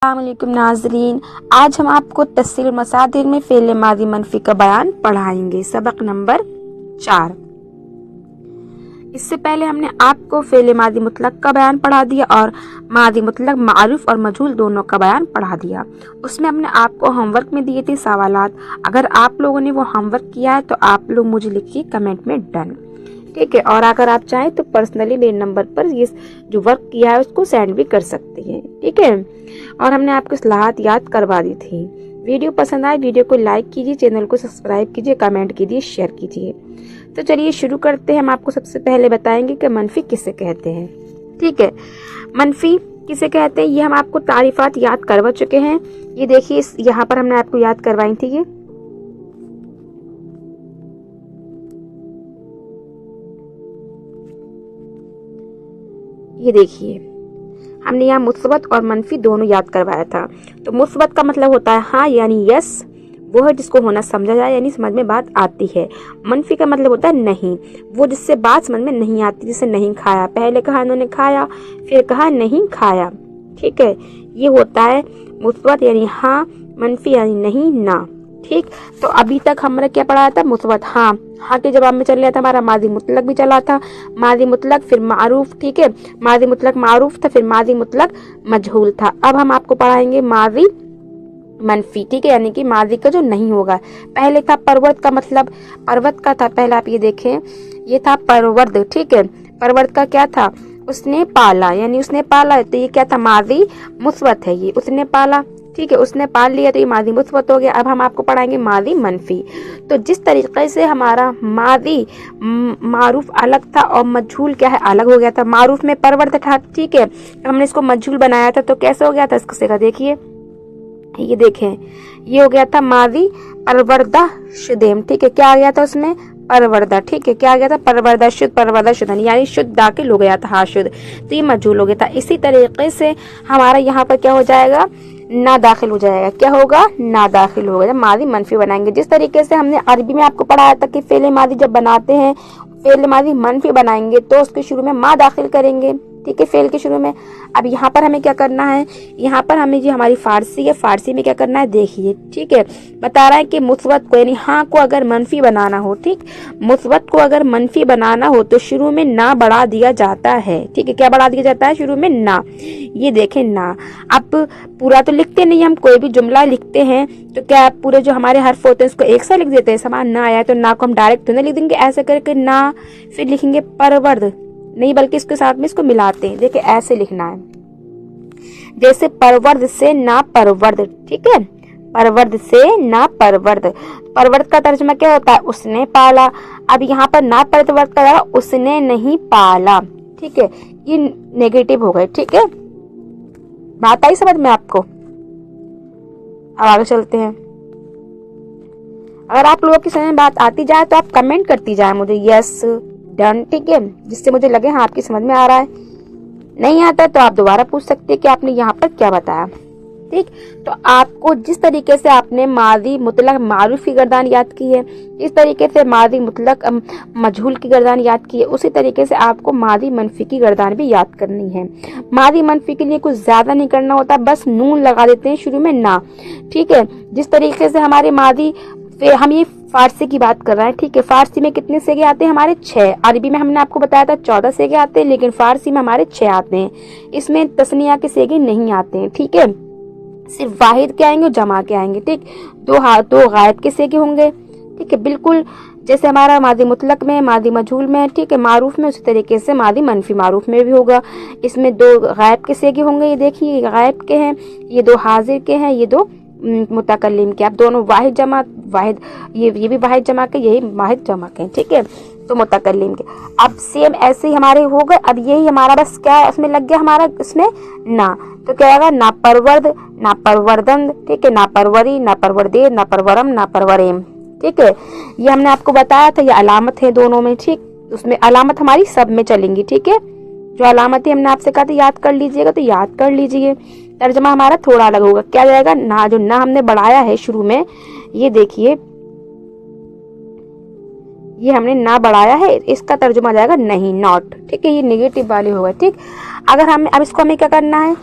अस्सलाम वालेकुम नाज़रीन, आज हम आपको तस्सील मसादिर में फ़ेल मादी मनफी का बयान पढ़ाएंगे। सबक नंबर 4। इससे पहले हमने आपको फ़ेल मादी मुतलक का बयान पढ़ा दिया और मादी मुतलक मारूफ और मजहूल दोनों का बयान पढ़ा दिया। उसमें हमने आपको होमवर्क में दिए थे सवालात। अगर आप लोगों ने वो होमवर्क किया है तो आप लोग मुझे लिखिए कमेंट में डन, ठीक है। और अगर आप चाहें तो पर्सनली मेरे नंबर पर ये जो वर्क किया है उसको सेंड भी कर सकते हैं, ठीक है। और हमने आपको इस्लाहात याद करवा दी थी। वीडियो पसंद आए वीडियो को लाइक कीजिए, चैनल को सब्सक्राइब कीजिए, कमेंट कीजिए, शेयर कीजिए। तो चलिए शुरू करते हैं। हम आपको सबसे पहले बताएंगे कि मनफी किसे कहते हैं, ठीक है। मनफी किसे कहते हैं ये हम आपको तारीफात याद करवा चुके हैं। ये देखिए यहाँ पर हमने आपको याद करवाई थी। ये देखिए हमने यहाँ मुस्बत और मनफी दोनों याद करवाया था। तो मुस्बत का मतलब होता है हाँ यानी यस, वो है जिसको होना समझा जाए यानी समझ में बात आती है। मनफी का मतलब होता है नहीं, वो जिससे बात समझ में नहीं आती, जिसे नहीं खाया। पहले कहा इन्होंने खाया, फिर कहा नहीं खाया, ठीक है। ये होता है मुस्बत यानी हाँ, मनफी यानी नहीं ना, ठीक। तो अभी तक हमने क्या पढ़ाया था? मुस्बत हाँ, हाँ के जवाब में चल रहा था हमारा मादी मुतलक भी चला था, मादी मुतलक फिर मारूफ, ठीक है। मादी मुतलक मारूफ था, फिर मादी मुतलक मजहूल था। अब हम आपको पढ़ाएंगे मादी मनफी, ठीक है, यानी कि मादी का जो नहीं होगा। पहले था परवर्त का मतलब, पर्वत का था पहले, आप ये देखें ये था परवर्द, ठीक है। परवर्त का क्या था? उसने पाला, यानी उसने पाला, तो ये क्या था? मादी मुस्बत है, ये उसने पाला, ठीक है, उसने पाल लिया तो ये मादी मुस्बत हो गया। अब हम आपको पढ़ाएंगे मादी मनफी। तो जिस तरीके से हमारा मादी मारूफ अलग था और मजहूल क्या है अलग हो गया था। मारूफ में परवर्त था, ठीक है, हमने इसको मजहूल बनाया था तो कैसे हो गया था इसको का देखिए, ये देखें ये हो गया था मादी परवर्दा शुदेम, ठीक है। क्या आ गया था उसमें? परवर्दा, ठीक है। क्या आ गया था? परवर्दा शुद्ध यानी शुद्ध दाखिल हो गया था, हाँ शुद्ध, तो ये मजहूल हो गया था। इसी तरीके से हमारा यहाँ पर क्या हो जाएगा? ना दाखिल हो जाएगा। क्या होगा? ना दाखिल होगा जब मादी मनफी बनाएंगे। जिस तरीके से हमने अरबी में आपको पढ़ाया था कि फेले मादी जब बनाते हैं, फेल मादी मनफी बनाएंगे तो उसके शुरू में मा दाखिल करेंगे, ठीक है, फेल के शुरू में। अब यहाँ पर हमें क्या करना है? यहाँ पर हमें जो हमारी फारसी है, फारसी में क्या करना है देखिए, ठीक है। बता रहा है कि मुस्बत को यानी हाँ को अगर मनफी बनाना हो, ठीक, मुस्बत को अगर मनफी बनाना हो तो शुरू में ना बढ़ा दिया जाता है, ठीक है। क्या बढ़ा दिया जाता है? शुरू में ना। ये देखें ना, अब पूरा तो लिखते नहीं, हम कोई भी जुमला लिखते हैं तो क्या पूरे जो हमारे हर्फ होते हैं उसको एक साथ लिख देते हैं? समान ना आया तो ना को हम डायरेक्ट तो नहीं लिख देंगे ऐसे करके ना, फिर लिखेंगे परवर्द नहीं, बल्कि इसके साथ में इसको मिलाते हैं। देखिए ऐसे लिखना है, जैसे परवर्द से ना परवर्द, ठीक है, परवर्द से ना परवर्द। परवर्द का तर्जुमा क्या होता है? उसने पाला। अब यहाँ पर ना परवर्द का उसने नहीं पाला, ठीक है, ये नेगेटिव हो गए, ठीक है। बात आई समझ में आपको? अब आगे चलते हैं। अगर आप लोगों की समझ में बात आती जाए तो आप कमेंट करती जाए मुझे यस डन, ठीक है, जिससे मुझे लगे हाँ आपकी समझ में आ रहा है। नहीं आता तो आप दोबारा पूछ सकते हैं कि आपने यहाँ पर क्या बताया, ठीक। तो आपको जिस तरीके से आपने मादी मुतलक मारूफ की गर्दान याद की है, इस तरीके से मादी मुतलक मजहूल की गर्दान याद की है, उसी तरीके से आपको मादी मनफी की गर्दान भी याद करनी है। मादी मनफी के लिए कुछ ज्यादा नहीं करना होता, बस नून लगा देते हैं शुरू में ना, ठीक है। जिस तरीके से हमारे मादी, हम ये फारसी की बात कर रहे हैं, ठीक है। फारसी में कितने सेगे आते हैं? हमारे 6। अरबी में हमने आपको बताया था 14 सेगे आते हैं, लेकिन फारसी में हमारे 6 आते हैं। इसमें तस्निया के सेगे नहीं आते हैं, ठीक है, सिर्फ वाहिद के आएंगे और जमा के आएंगे, ठीक। दो गायब के सेगे होंगे, ठीक है, बिल्कुल जैसे हमारा मादी मुतलक में, मादी मजहूल में, ठीक है, मारूफ में, उसी तरीके से मादी मनफी मारूफ में भी होगा। इसमें 2 गायब के सेगे होंगे, ये देखिए ये गायब के हैं, ये 2 हाजिर के हैं, ये 2 मुतकल्लिम के। आप दोनों वाहिद जमा वाहिद, ये भी वाहिद जमा के, यही वाहिद जमा के, ठीक है, तो मुतकल्लिम के। अब सेम ऐसे ही हमारे हो गए। अब यही हमारा बस क्या उसमें लग गया हमारा इसमें ना, तो क्या आएगा? ना परवर्द, ना परवर्दन, ठीक है, ना परवरी, ना परवरदे, ना परवरम, ना परवरेम, ठीक है। ये हमने आपको बताया था, ये अलामत है दोनों में, ठीक। उसमें अलामत हमारी सब में चलेंगी, ठीक है। जो अलामतें हमने आपसे कहा था याद कर लीजिएगा, तो याद कर लीजिए। तर्जमा हमारा थोड़ा अलग होगा। क्या जाएगा? ना, जो ना हमने बढ़ाया है शुरू में, ये देखिए ये हमने ना बढ़ाया है, इसका तर्जुमा आ जाएगा नहीं, नॉट। ठीक है, ये नेगेटिव वाले होगा। ठीक, अगर हमें अब इसको हमें क्या करना है,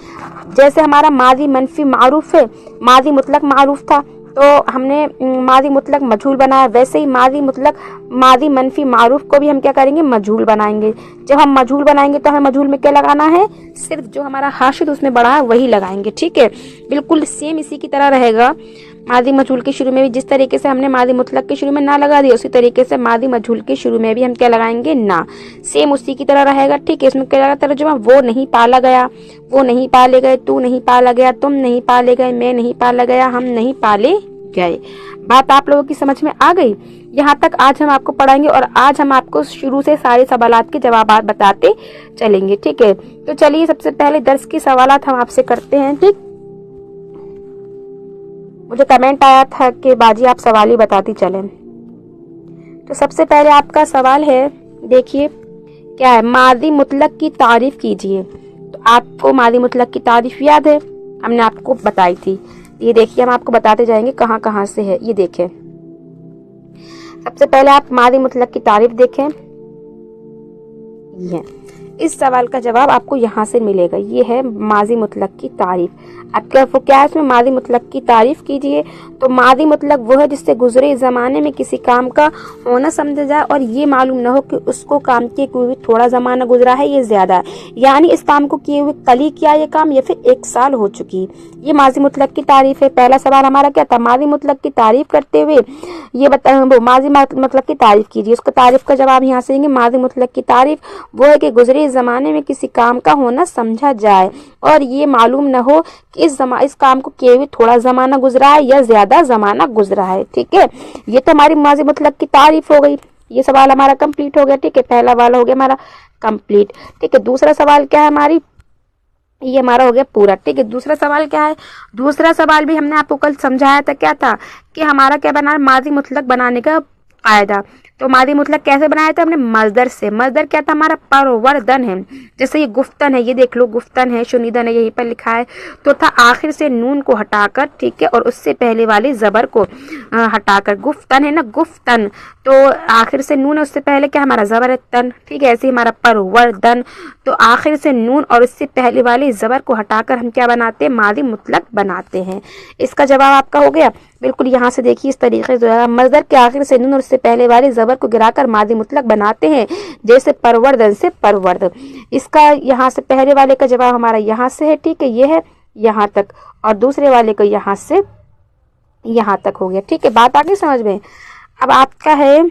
जैसे हमारा माजी मनफी मारूफ है, माजी मुतलक मारूफ था तो हमने माजी मुतलक मजहूल बनाया, वैसे ही माजी मुतलक माजी मनफी मारूफ को भी हम क्या करेंगे, मजहूल बनाएंगे। जब हम मजहूल बनाएंगे तो हमें मजहूल में क्या लगाना है, सिर्फ जो हमारा हाशिद उसमें बढ़ा है वही लगाएंगे। ठीक है, बिल्कुल सेम इसी की तरह रहेगा। माजी मजहूल के शुरू में भी जिस तरीके से हमने माजी मुतलक के शुरू में ना लगा दिया, उसी तरीके से माजी मजहूल के शुरू में भी हम क्या लगाएंगे, ना। सेम उसी की तरह रहेगा। ठीक है, इसमें क्या रहेगा तर्जुमा, वो नहीं पाला गया, वो नहीं पाले गए, तू नहीं पाला गया, तुम नहीं पाले गए, मैं नहीं पाला गया, हम नहीं पाले गए। बात आप लोगों की समझ में आ गई? यहाँ तक आज हम आपको पढ़ाएंगे और आज हम आपको शुरू से सारे सवालात के जवाब बताते चलेंगे। ठीक है, तो चलिए सबसे पहले दर्स की सवालात हम आपसे करते हैं। ठीक, मुझे कमेंट आया था कि बाजी आप सवाल ही बताती चलें। तो सबसे पहले आपका सवाल है, देखिए क्या है, मादी मुतलक की तारीफ कीजिए। तो आपको मादी मुतलक की तारीफ याद है, हमने आपको बताई थी। ये देखिए हम आपको बताते जाएंगे कहाँ कहाँ से है। ये देखें, सबसे पहले आप मादी मुतलक की तारीफ देखें, ये इस सवाल का जवाब आपको यहाँ से मिलेगा। ये है माजी मुतलक की तारीफ। अब क्या है इसमें, मादी मुतलक की तारीफ कीजिए। तो मादी मुतलक वो है जिससे गुजरे ज़माने में किसी काम का होना समझा जाए और ये मालूम न हो कि उसको काम किए हुए थोड़ा ज़माना गुजरा है ये ज़्यादा, यानी इस काम को किए हुए कल ही किया ये काम या फिर 1 साल हो चुकी। ये माजी मुतलक की तारीफ है। पहला सवाल हमारा क्या था, मादी मुतलक की तारीफ करते हुए ये माजी मुतलक की तारीफ कीजिए। उसका तारीफ का जवाब यहाँ से देंगे, मादी मुतलक की तारीफ वो है कि गुजरे ज़माने में किसी काम का होना समझा जाए और ये मालूम न हो कि इस काम को किए हुए थोड़ा ज़माना गुजरा है या ज़्यादा ज़माना गुजरा है। ठीक है, ये तो हमारी माजी मुतलक की तारीफ हो गई। ये सवाल हमारा कंप्लीट हो गया। ठीक है, पहला वाला हो गया हमारा कंप्लीट। ठीक है, दूसरा सवाल क्या है हमारी, ये हमारा हो गया पूरा। ठीक है, दूसरा सवाल क्या है, दूसरा सवाल भी हमने आपको कल समझाया था। क्या था कि हमारा क्या बना, माजी मुतलक बनाने का कायदा। तो मादी मुतलक कैसे बनाया था हमने, मजदर से। मजदर क्या था हमारा, परवर्दन है। जैसे ये गुफ्तन है, ये देख लो गुफ्तन है, शुनीदन है, यहीं पर लिखा है। तो था आखिर से नून को हटाकर, ठीक है, और उससे पहले वाले जबर को हटाकर। गुफ्तन है ना, गुफ्तन, तो आखिर से नून है, उससे पहले क्या हमारा जबर है, तन। ठीक है, ऐसे हमारा परवर्दन, तो आखिर से नून और उससे पहले वाले जबर को हटाकर हम क्या बनाते हैं, मादी मुतलक बनाते हैं। इसका जवाब आपका हो गया। बिल्कुल यहाँ से देखिए इस तरीके से मजदर के आखिर से नून और उससे पहले वाले जबर को गिराकर मादी मुतलक बनाते हैं, जैसे परवर्दन से परवर्द। इसका यहाँ से पहले वाले का जवाब हमारा यहाँ से है। ठीक है, ये है यहाँ तक, और दूसरे वाले को यहाँ से यहाँ तक हो गया। ठीक है, बात आगे समझ में। अब आपका है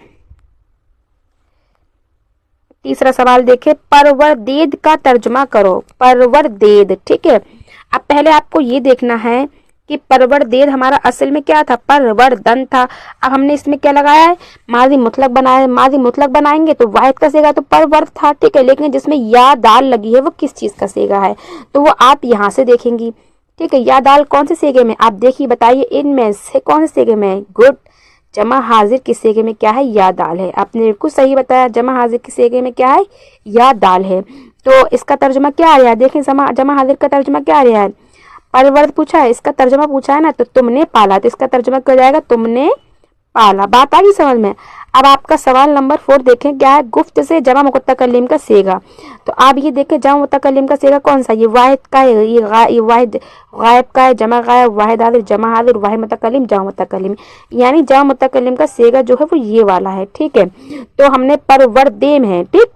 तीसरा सवाल, देखे, परवरदेद का तर्जुमा करो। परवरदेद, ठीक है। अब पहले आपको ये देखना है कि परवरदेद हमारा असल में क्या था, परवर्दन था। अब हमने इसमें क्या लगाया है, माजी मुतलक बनाया। माजी मुतलक बनाएंगे तो वाहिद का सेगा तो परवर्द था। ठीक है, लेकिन जिसमें या दाल लगी है वो किस चीज का सेगा है, तो वो आप यहाँ से देखेंगी। ठीक है, या दाल कौन से सेगे में, आप देखिए बताइए इनमें से कौन से सेगे में है। गुड, जमा हाजिर के सेगे में क्या है, या दाल है। आपने बिल्कुल सही बताया, जमा हाजिर के सेगे में क्या है, या दाल है। तो इसका तर्जुमा क्या आ रहा है, देखें जमा हाजिर का तर्जुमा क्या आ रहा है, परवर्द पूछा है, इसका तर्जुमा पूछा है ना, तो तुमने पाला, तो इसका तर्जुमा क्या हो जाएगा, तुमने पाला। बात आ गई समझ में। अब आपका सवाल नंबर 4 देखें, क्या है, गुफ्त से जमा मुतकल्लिम का सेगा। तो आप ये देखें जमा मुतकल्लिम का सेगा कौन सा, ये वाहिद का है, ये वाहिद गायब का है, जमा गायब, वाहिद हाजिर, जमा हाजिर, वाहिद मुतकल्लिम, जमा मुतकल्लिम, यानी जमा मुतकल्लिम का सेगा जो है वो ये वाला है। ठीक है, तो हमने परवरदेम है, ठीक,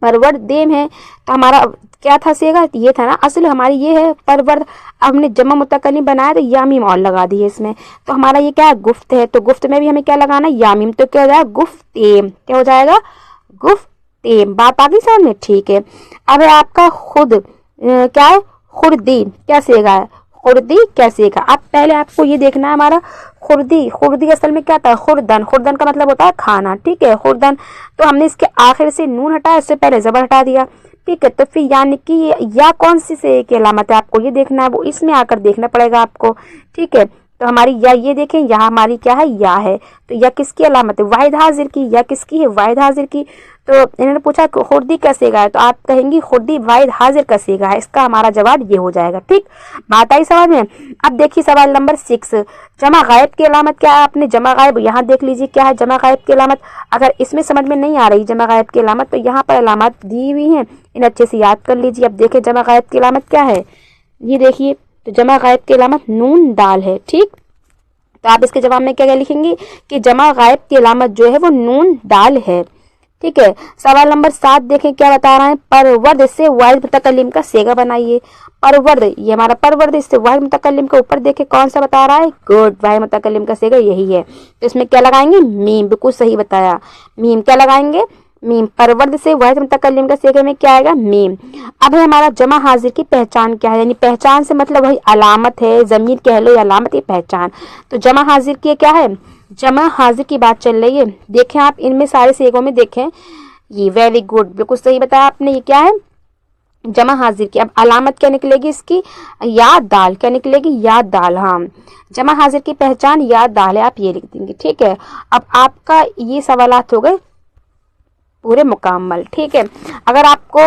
परवरदेम है, तो हमारा क्या था सेगा, ये था ना, असल हमारी ये है परवर्द। अब हमने जमा मुतकल्लिम बनाया तो यामीम और लगा दी है इसमें, तो हमारा ये क्या है, गुफ्त है, तो गुफ्त में भी हमें क्या लगाना है, यामीम, तो क्या हो जाएगा, गुफ्तेम। क्या हो जाएगा, गुफ्तेम। बात आ गई समझ में। ठीक है, अब है आपका खुद, क्या है, खुर्दी, क्या सेगा है, खुर्दी क्या सेगा। अब पहले आपको ये देखना है हमारा खुर्दी, खुर्दी असल में क्या था, खुर्दन, खुर्दन का मतलब होता है खाना। ठीक है, खुर्दन, तो हमने इसके आखिर से नून हटाया, इससे पहले जबर हटा दिया। ठीक है, तो फिर यानी कि या कौन सी से की अलामत है, आपको ये देखना है, वो इसमें आकर देखना पड़ेगा आपको। ठीक है, तो हमारी या ये देखें, यहाँ हमारी क्या है, या है, तो या किसकी अलामत है, वाहिद हाजिर की। या किसकी है, वाहिद हाजिर की। तो इन्होंने पूछा खुर्दी का सीगा है, तो आप कहेंगी खुर्दी वाहिद हाजिर का सीगा है। इसका हमारा जवाब ये हो जाएगा। ठीक, बात आई समझ में। अब देखिए सवाल नंबर 6, जमा गायब की अलामत क्या है। आपने जमा गायब यहाँ देख लीजिए क्या है जमा गायब की अलामत। अगर इसमें समझ में नहीं आ रही जमा गायब की अलामत, तो यहाँ पर अलामत दी हुई है, इन अच्छे से याद कर लीजिए। अब देखें जमा गायब की अलामत क्या है, ये देखिए, तो जमा गायब की अलामत नून दाल है। ठीक, तो आप इसके जवाब में क्या लिखेंगे कि जमा गायब की अलामत जो है वो नून दाल है। ठीक है, सवाल नंबर 7 देखें क्या बता रहा है, परवर्द से वाहिद मुतकल्लिम का सेगा बनाइए। परवर्द, ये हमारा परवर्द इससे वाहिद मुतकल्लिम के ऊपर देखें कौन सा बता रहा है, गुड, वाहिद मुतकल्लिम का सेगा यही है। तो इसमें क्या लगाएंगे, मीम, बिल्कुल सही बताया, मीम क्या लगाएंगे, मीम। परवर्द से वाहिद मुतकल्लिम का सेगे में क्या आएगा, मीम। अब है हमारा जमा हाजिर की पहचान क्या है, यानी पहचान से मतलब वही अलामत है, ज़मीर कह लो या अलामत, ये पहचान। तो जमा हाजिर की क्या है, जमा हाजिर की बात चल रही है। देखें आप इनमें सारे सेगों में देखें, ये वेरी गुड, बिल्कुल सही बताया आपने, ये क्या है, जमा हाजिर की। अब अलामत क्या निकलेगी इसकी, याद दाल। क्या निकलेगी, याद दाल। हाँ, जमा हाजिर की पहचान याद दाल है, आप ये लिख देंगे। ठीक है, अब आपका ये सवालात हो गए पूरे मुकम्मल। ठीक है, अगर आपको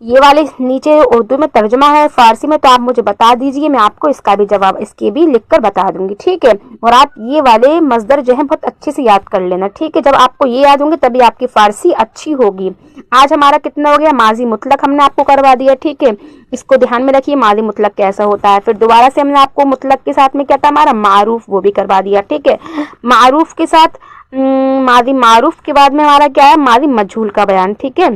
ये वाले नीचे उर्दू में तर्जुमा है फारसी में, तो आप मुझे बता दीजिए, मैं आपको इसका भी जवाब इसके भी लिखकर बता दूंगी। ठीक है, और आप ये वाले मजदर जो है बहुत अच्छे से याद कर लेना। ठीक है, जब आपको ये याद होंगे तभी आपकी फारसी अच्छी होगी। आज हमारा कितना हो गया, माजी मुतलक हमने आपको करवा दिया। ठीक है, इसको ध्यान में रखिए, माजी मुतलक कैसा होता है। फिर दोबारा से हमने आपको मुतलक के साथ में क्या था हमारा, मारूफ, वो भी करवा दिया। ठीक है, मारूफ के साथ मादी मारूफ के बाद में हमारा क्या है, मादी मजहूल का बयान। ठीक है,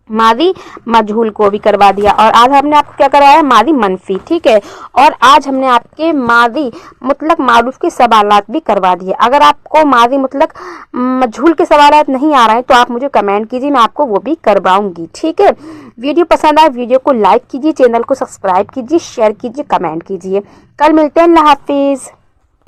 मादी मजहूल को भी करवा दिया। और आज हमने आपको क्या करवाया, मादी मनफी। ठीक है, और आज हमने आपके मादी मुतलक मारूफ के सवालात भी करवा दिए। अगर आपको मादी मुतलक मजहूल के सवालात नहीं आ रहे हैं तो आप मुझे कमेंट कीजिए, मैं आपको वो भी करवाऊंगी। ठीक है, वीडियो पसंद आए वीडियो को लाइक कीजिए, चैनल को सब्सक्राइब कीजिए, शेयर कीजिए, कमेंट कीजिए। कल मिलते हैं, अल्लाह हाफिज।